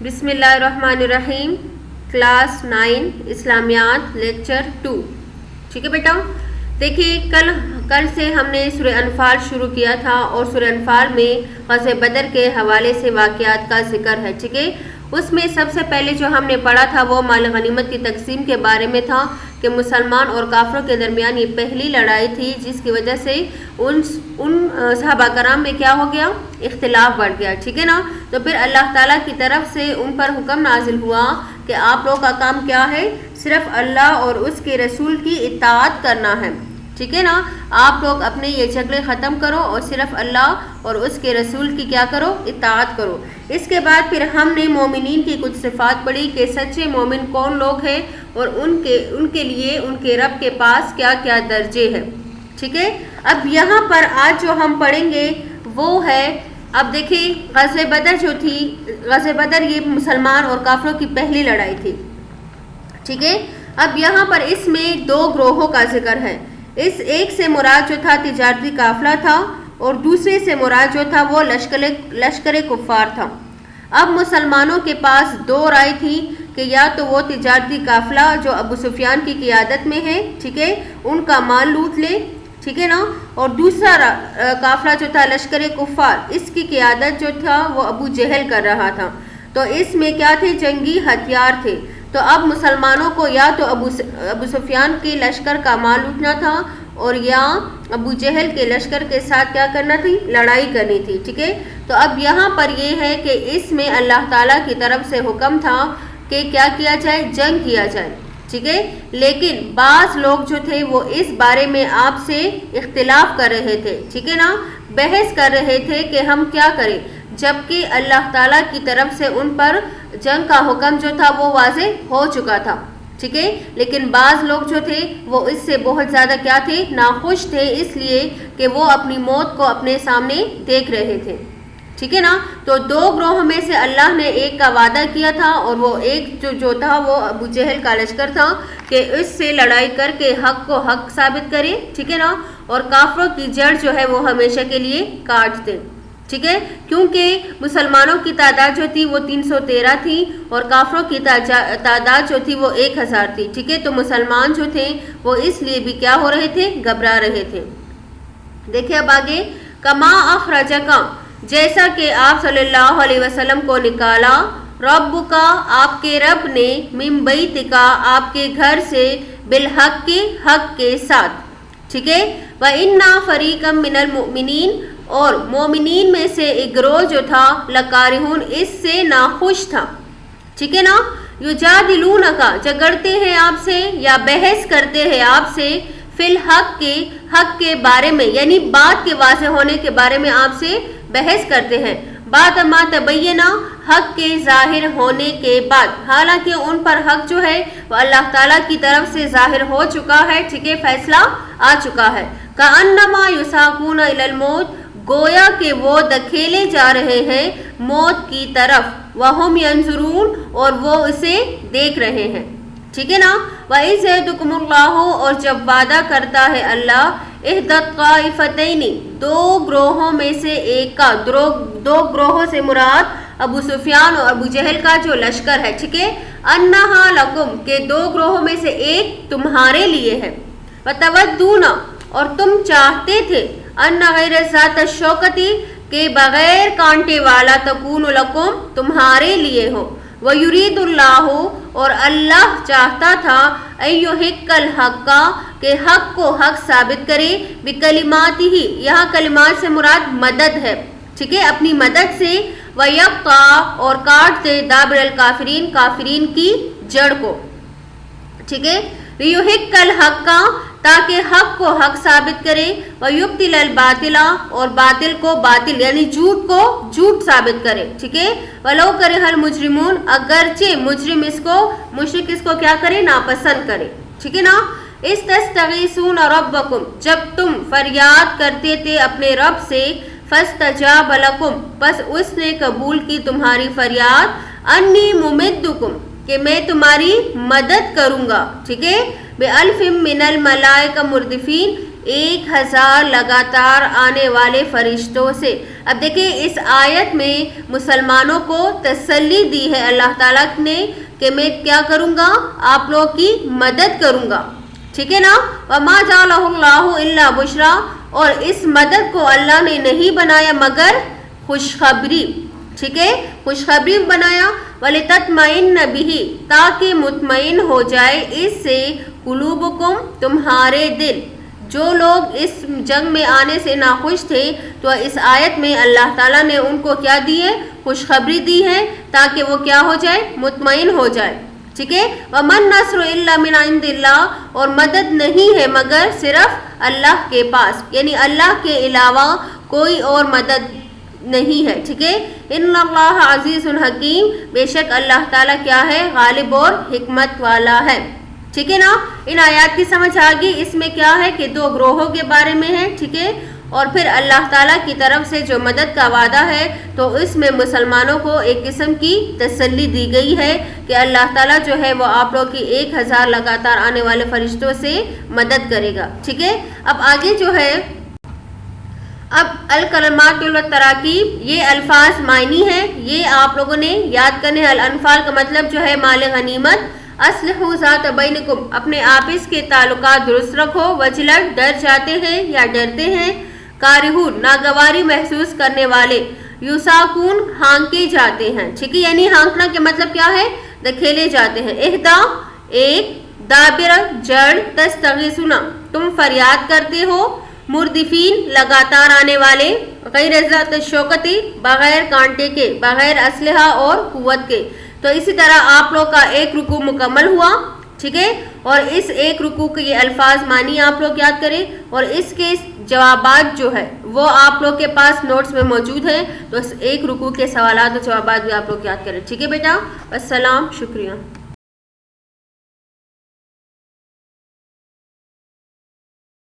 بسم اللہ الرحمن الرحیم. کلاس 9 اسلامیات لیکچر 2. ٹھیک ہے بیٹا. دیکھیے کل سے ہم نے سورہ انفال شروع کیا تھا اور سورہ انفال میں غزوہ بدر کے حوالے سے واقعات کا ذکر ہے. ٹھیک ہے. اس میں سب سے پہلے جو ہم نے پڑھا تھا وہ مال غنیمت کی تقسیم کے بارے میں تھا کہ مسلمان اور کافروں کے درمیان یہ پہلی لڑائی تھی جس کی وجہ سے ان صحابہ کرام میں کیا ہو گیا, اختلاف بڑھ گیا. ٹھیک ہے نا. تو پھر اللہ تعالیٰ کی طرف سے ان پر حکم نازل ہوا کہ آپ لوگوں کا کام کیا ہے, صرف اللہ اور اس کے رسول کی اطاعت کرنا ہے. ٹھیک ہے نا. آپ لوگ اپنے یہ جھگڑے ختم کرو اور صرف اللہ اور اس کے رسول کی کیا کرو, اطاعت کرو. اس کے بعد پھر ہم نے مومنین کی کچھ صفات پڑھی کہ سچے مومن کون لوگ ہیں اور ان کے لیے ان کے رب کے پاس کیا کیا درجے ہیں. ٹھیک ہے. اب یہاں پر آج جو ہم پڑھیں گے وہ ہے, اب دیکھیں غزوہ بدر جو تھی, غزوہ بدر یہ مسلمان اور کافروں کی پہلی لڑائی تھی. ٹھیک ہے. اب یہاں پر اس میں دو گروہوں کا ذکر ہے. اس ایک سے مراد جو تھا تجارتی قافلہ تھا اور دوسرے سے مراد جو تھا وہ لشکر کفار تھا. اب مسلمانوں کے پاس دو رائے تھی کہ یا تو وہ تجارتی قافلہ جو ابو سفیان کی قیادت میں ہے, ٹھیک ہے, ان کا مال لوٹ لے. ٹھیک ہے نا. اور دوسرا قافلہ جو تھا لشکر کفار, اس کی قیادت جو تھا وہ ابو جہل کر رہا تھا. تو اس میں کیا تھے, جنگی ہتھیار تھے. تو اب مسلمانوں کو یا تو ابو سفیان کے لشکر کا مال لوٹنا تھا اور یا ابو جہل کے لشکر کے ساتھ کیا کرنا تھی, لڑائی کرنی تھی. ٹھیک ہے. تو اب یہاں پر یہ ہے کہ اس میں اللہ تعالیٰ کی طرف سے حکم تھا کہ کیا کیا جائے, جنگ کیا جائے. ٹھیک ہے. لیکن بعض لوگ جو تھے وہ اس بارے میں آپ سے اختلاف کر رہے تھے. ٹھیک ہے نا. بحث کر رہے تھے کہ ہم کیا کریں, جبکہ اللہ تعالیٰ کی طرف سے ان پر جنگ کا حکم جو تھا وہ واضح ہو چکا تھا. ٹھیک ہے. لیکن بعض لوگ جو تھے وہ اس سے بہت زیادہ کیا تھے, ناخوش تھے, اس لیے کہ وہ اپنی موت کو اپنے سامنے دیکھ رہے تھے. ٹھیک ہے نا. تو دو گروہوں میں سے اللہ نے ایک کا وعدہ کیا تھا اور وہ ایک جو تھا وہ ابو جہل کا لشکر تھا کہ اس سے لڑائی کر کے حق کو حق ثابت کرے. ٹھیک ہے نا. اور کافروں کی جڑ جو ہے وہ ہمیشہ کے لیے کاٹ دے. ٹھیک ہے. کیونکہ مسلمانوں کی تعداد جو تھی وہ 313 تھی اور کافروں کی تعداد جو تھی وہ 1000 تھی. ٹھیک ہے. تو مسلمان جو تھے وہ اس لیے بھی کیا ہو رہے تھے, گھبرا رہے تھے. دیکھیں اب آگے, کما اخرجکا, جیسا کہ آپ صلی اللہ علیہ وسلم کو نکالا, رب کا, آپ کے رب نے, من بیتکا, آپ کے گھر سے, بالحق کے, حق کے ساتھ. ٹھیک ہے. وَإِنَّا فَرِيقًا مِّنَ الْمُؤْمِنِينَ, اور مومنین میں سے ایک گروہ جو تھا, لکارہون, اس سے ناخوش تھا. ٹھیک ہے نا. یجادلونکا, جھگڑتے ہیں آپ سے یا بحث کرتے ہیں آپ سے, فی الحق کے, حق کے بارے میں, یعنی بات کے واضح ہونے کے بارے میں آپ سے بحث کرتے ہیں. بعد ما تبینہ, حق کے ظاہر ہونے کے بعد, حالانکہ ان پر حق جو ہے وہ اللہ تعالیٰ کی طرف سے ظاہر ہو چکا ہے. ٹھیک ہے. فیصلہ آ چکا ہے. کأنما یساقون الی الموت, گویا کہ وہ دھکیلے جا رہے ہیں موت کی طرف, وہم ینظرون, اور وہ اسے دیکھ رہے ہیں. ٹھیک ہے نا. وَإِذْ يَعِدُكُمُ اللَّهُ, اور جب وعدہ کرتا ہے اللہ, احدى الطائفتین, دو گروہوں میں سے ایک کا, دو گروہوں سے مراد ابو سفیان اور ابو جہل کا جو لشکر ہے. ٹھیک ہے. انہا لکم, کہ دو گروہوں میں سے ایک تمہارے لیے ہے. وتودون, اور تم چاہتے تھے, ان غیر ذات الشوکتی, کہ بغیر کانٹے والا, تکون لکم, تمہارے لیے ہو. وَيُرِيدُ اللَّهُ, اور اللہ چاہتا تھا, اَيُّحِقَّ الْحَقَّ, کہ حق کو حق ثابت کرے, بِكَلِمَاتِهِ, یہاں کلمات سے مراد مدد ہے. ٹھیک ہے. اپنی مدد سے, وَيَقْطَعَ, اور کاٹ دے, دابر الکافرین, کافرین کی جڑ کو. ٹھیک ہے. لِيُحِقَّ الْحَقَّ, تاکہ حق کو حق ثابت کرے, وَيُبْطِلَ الْبَاطِلَ, اور باطل کو باطل, یعنی جھوٹ کو جھوٹ ثابت کرے. ٹھیک ہے. وَلَوْ كَرِهَ الْمُجْرِمُونَ, اگرچہ مجرم اس کو, مشرک اس کو کیا کرے, ناپسند کرے. ٹھیک ہے نا. استستغیثون ربکم, جب تم فریاد کرتے تھے اپنے رب سے, فاستجاب لکم, پس اس نے قبول کی تمہاری فریاد, انی ممدکم, کہ میں تمہاری مدد کروں گا. ٹھیک ہے. بِأَلْفٍ مِّنَ الْمَلَائِكَةِ مُرْدِفِينَ, 1000 لگاتار آنے والے فرشتوں سے۔ اب دیکھیں اس آیت میں مسلمانوں کو تسلی دی ہے اللہ تعالیٰ نے کہ میں کیا کروں گا، آپ لوگ کی مدد کروں گا، ٹھیک ہے نا۔ وَمَا جَعَلَهُ اللَّهُ إِلَّا بُشْرًا، اور اس مدد کو اللہ نے نہیں بنایا مگر خوشخبری، ٹھیک ہے، خوشخبری بنایا۔ وَلِتَطْمَئِنَّ بِهِ، تاکہ مطمئن ہو جائے اس سے قلوبکم، تمہارے دل۔ جو لوگ اس جنگ میں آنے سے ناخوش تھے تو اس آیت میں اللہ تعالیٰ نے ان کو کیا دی ہے، خوشخبری دی ہے تاکہ وہ کیا ہو جائے، مطمئن ہو جائے، ٹھیک ہے۔ وَمَن نَّصْرُ إِلَّا مِنْ عِنْدِ اللَّهِ، اور مدد نہیں ہے مگر صرف اللہ کے پاس، یعنی اللہ کے علاوہ کوئی اور مدد نہیں ہے، ٹھیک ہے۔ ان اللہ عزیز الحکیم، بے شک اللہ تعالیٰ کیا ہے، غالب اور حکمت والا ہے، ٹھیک ہے نا۔ ان آیات کی سمجھ آگی، اس میں کیا ہے کہ 2 گروہوں کے بارے میں ہے، ٹھیک ہے، اور پھر اللہ تعالیٰ کی طرف سے جو مدد کا وعدہ ہے تو اس میں مسلمانوں کو ایک قسم کی تسلی دی گئی ہے کہ اللہ تعالیٰ جو ہے وہ آپ لوگ کی 1000 لگاتار آنے والے فرشتوں سے مدد کرے گا، ٹھیک ہے۔ اب آگے جو ہے، اب الکلمات والتراکیب، یہ الفاظ معنی ہیں، یہ آپ لوگوں نے یاد کرنے ہیں۔ الانفال کا مطلب جو ہے مال غنیمت۔ اصلحوا ذات بینکم، اپنے آپس کے تعلقات درست رکھو۔ وجلت، ڈر جاتے ہیں یا ڈرتے ہیں۔ کارہون، ناگواری محسوس کرنے والے۔ یوساکون، ہانکے جاتے ہیں، ٹھیک ہے، یعنی ہانکنا کے مطلب کیا ہے، دکھیلے جاتے ہیں۔ اہدا، ایک۔ دابر، جڑ۔ تستغیثون، تم فریاد کرتے ہو۔ مردفین، لگاتار آنے والے۔ غیر ذات الشوکتی، بغیر کانٹے کے، بغیر اسلحہ اور قوت کے۔ تو اسی طرح آپ لوگ کا ایک رکوع مکمل ہوا، ٹھیک ہے، اور اس ایک رکوع کے یہ الفاظ معنی آپ لوگ یاد کریں، اور اس کے جوابات جو ہے وہ آپ لوگ کے پاس نوٹس میں موجود ہیں، تو اس ایک رکوع کے سوالات و جوابات بھی آپ لوگ یاد کریں، ٹھیک ہے بیٹا۔ السلام، شکریہ۔